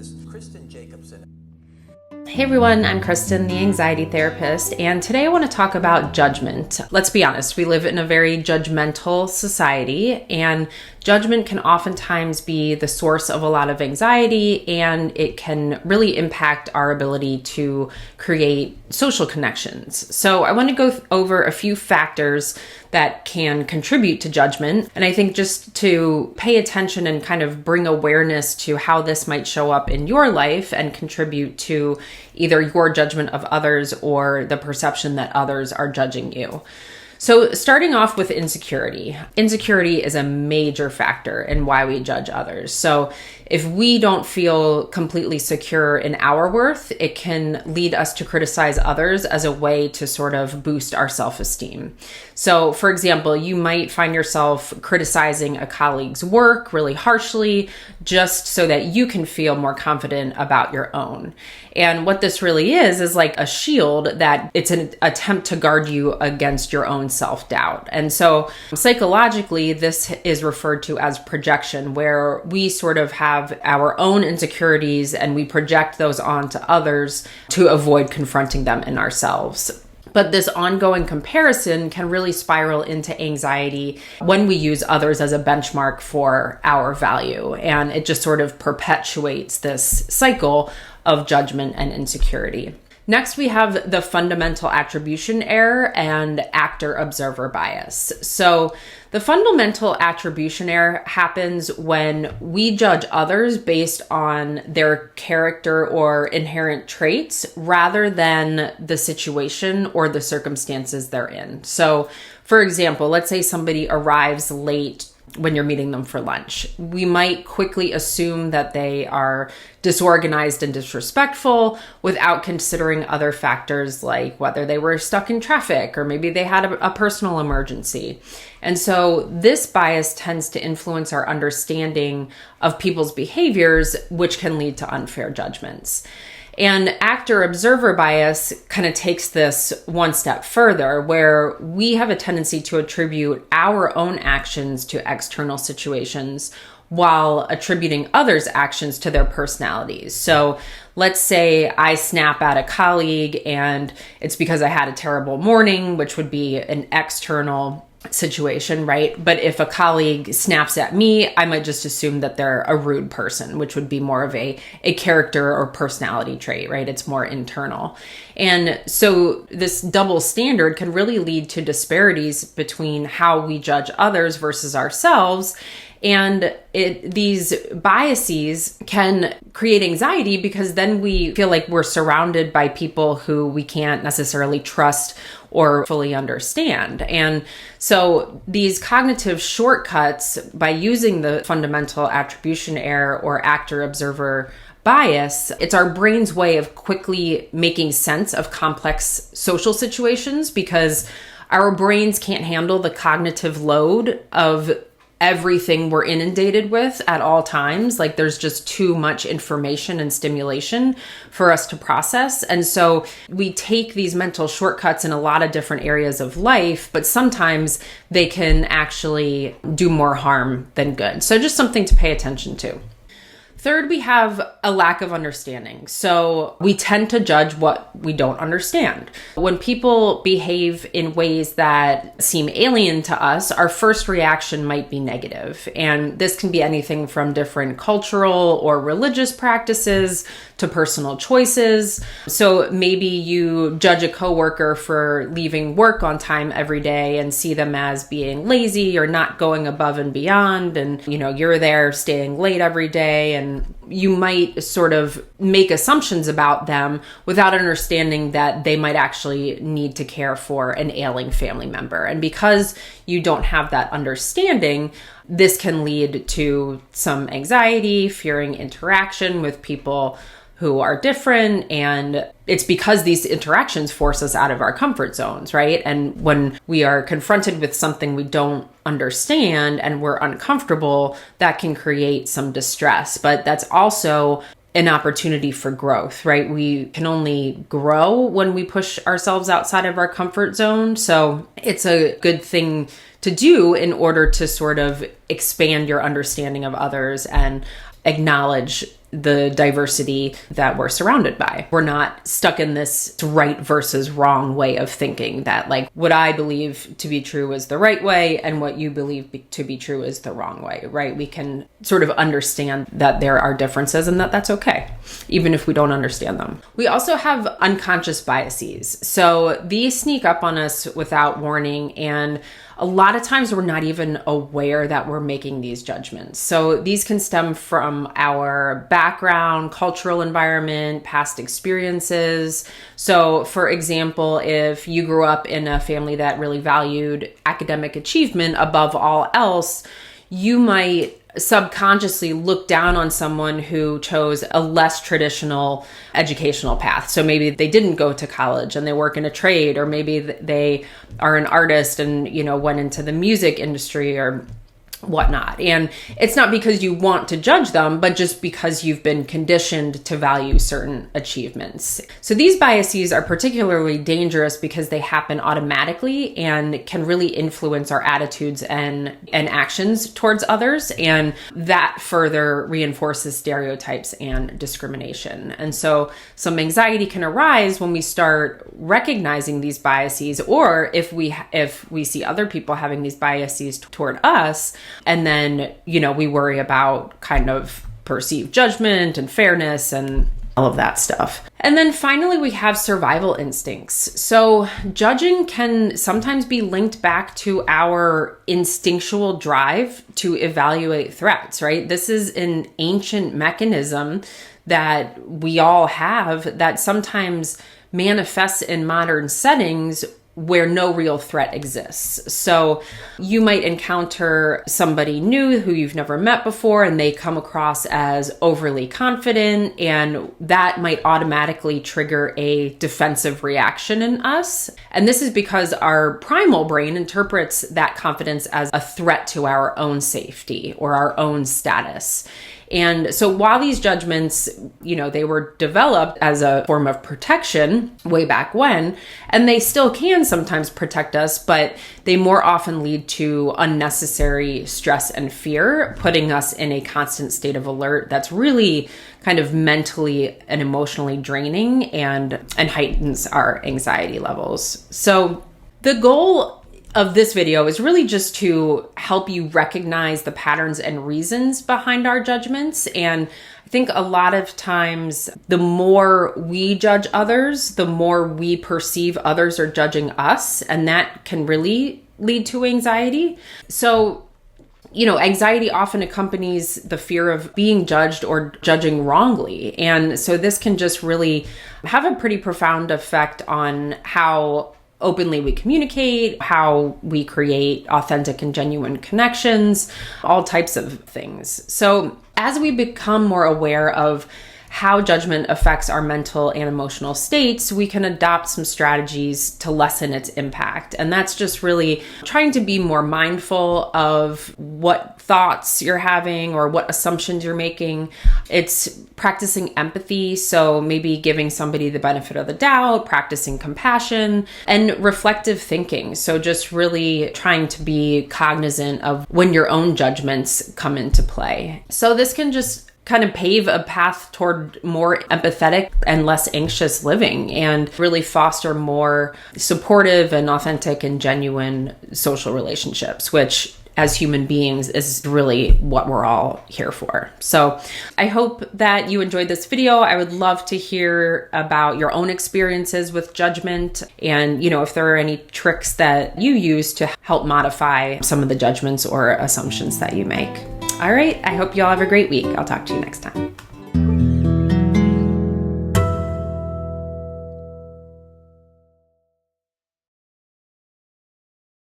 therapist Kristen Jacobson. Hey everyone, I'm Kristen, the anxiety therapist, and today I want to talk about judgment. Let's be honest, we live in a very judgmental society, and judgment can oftentimes be the source of a lot of anxiety, and it can really impact our ability to create social connections. So I want to go over a few factors that can contribute to judgment. And I think just to pay attention and kind of bring awareness to how this might show up in your life and contribute to either your judgment of others or the perception that others are judging you. So starting off with insecurity. Insecurity is a major factor in why we judge others. So if we don't feel completely secure in our worth, it can lead us to criticize others as a way to sort of boost our self-esteem. So for example, you might find yourself criticizing a colleague's work really harshly just so that you can feel more confident about your own. And what this really is like a shield that it's an attempt to guard you against your own self-doubt. And so psychologically, this is referred to as projection, where we sort of have our own insecurities and we project those onto others to avoid confronting them in ourselves. But this ongoing comparison can really spiral into anxiety when we use others as a benchmark for our value. And it just sort of perpetuates this cycle of judgment and insecurity. Next, we have the fundamental attribution error and actor-observer bias. So the fundamental attribution error happens when we judge others based on their character or inherent traits rather than the situation or the circumstances they're in. So, for example, let's say somebody arrives late when you're meeting them for lunch. We might quickly assume that they are disorganized and disrespectful without considering other factors like whether they were stuck in traffic or maybe they had a personal emergency. And so this bias tends to influence our understanding of people's behaviors, which can lead to unfair judgments. And actor-observer bias kind of takes this one step further, where we have a tendency to attribute our own actions to external situations while attributing others' actions to their personalities. So let's say I snap at a colleague and it's because I had a terrible morning, which would be an external situation, right? But if a colleague snaps at me, I might just assume that they're a rude person, which would be more of a character or personality trait, right? It's more internal. And so this double standard can really lead to disparities between how we judge others versus ourselves. And these biases can create anxiety because then we feel like we're surrounded by people who we can't necessarily trust or fully understand. And so these cognitive shortcuts, by using the fundamental attribution error or actor-observer bias, it's our brain's way of quickly making sense of complex social situations because our brains can't handle the cognitive load of everything we're inundated with at all times. Like there's just too much information and stimulation for us to process. And so we take these mental shortcuts in a lot of different areas of life, but sometimes they can actually do more harm than good. So just something to pay attention to. Third, we have a lack of understanding. So we tend to judge what we don't understand. When people behave in ways that seem alien to us, our first reaction might be negative. And this can be anything from different cultural or religious practices to personal choices. So maybe you judge a coworker for leaving work on time every day and see them as being lazy or not going above and beyond. And, you're there staying late every day, and you might sort of make assumptions about them without understanding that they might actually need to care for an ailing family member. And because you don't have that understanding, this can lead to some anxiety, fearing interaction with people who are different. And it's because these interactions force us out of our comfort zones, right? And when we are confronted with something we don't understand and we're uncomfortable, that can create some distress. But that's also an opportunity for growth, right? We can only grow when we push ourselves outside of our comfort zone. So it's a good thing to do in order to sort of expand your understanding of others and acknowledge the diversity that we're surrounded by. We're not stuck in this right versus wrong way of thinking that like what I believe to be true is the right way and what you believe to be true is the wrong way, right? We can sort of understand that there are differences and that that's okay, even if we don't understand them. We also have unconscious biases. So these sneak up on us without warning, and a lot of times we're not even aware that we're making these judgments. So these can stem from our background, cultural environment, past experiences. So for example, if you grew up in a family that really valued academic achievement above all else, you might subconsciously look down on someone who chose a less traditional educational path. So maybe they didn't go to college and they work in a trade, or maybe they are an artist and, went into the music industry or whatnot. And it's not because you want to judge them, but just because you've been conditioned to value certain achievements. So these biases are particularly dangerous because they happen automatically and can really influence our attitudes and actions towards others. And that further reinforces stereotypes and discrimination. And so some anxiety can arise when we start recognizing these biases, or if we see other people having these biases toward us. And then, we worry about kind of perceived judgment and fairness and all of that stuff. And then finally, we have survival instincts. So judging can sometimes be linked back to our instinctual drive to evaluate threats, right? This is an ancient mechanism that we all have that sometimes manifests in modern settings where no real threat exists. So you might encounter somebody new who you've never met before, and they come across as overly confident, and that might automatically trigger a defensive reaction in us. And this is because our primal brain interprets that confidence as a threat to our own safety or our own status. And so while these judgments, they were developed as a form of protection way back when, and they still can sometimes protect us, but they more often lead to unnecessary stress and fear, putting us in a constant state of alert that's really kind of mentally and emotionally draining and heightens our anxiety levels. So the goal of this video is really just to help you recognize the patterns and reasons behind our judgments. And I think a lot of times, the more we judge others, the more we perceive others are judging us. And that can really lead to anxiety. So, anxiety often accompanies the fear of being judged or judging wrongly. And so this can just really have a pretty profound effect on how openly we communicate, how we create authentic and genuine connections, all types of things. So as we become more aware of how judgment affects our mental and emotional states, we can adopt some strategies to lessen its impact. And that's just really trying to be more mindful of what thoughts you're having or what assumptions you're making. It's practicing empathy. So maybe giving somebody the benefit of the doubt, practicing compassion, and reflective thinking. So just really trying to be cognizant of when your own judgments come into play. So this can just kind of pave a path toward more empathetic and less anxious living, and really foster more supportive and authentic and genuine social relationships, which as human beings is really what we're all here for. So I hope that you enjoyed this video. I would love to hear about your own experiences with judgment, and if there are any tricks that you use to help modify some of the judgments or assumptions that you make. All right, I hope you all have a great week. I'll talk to you next time.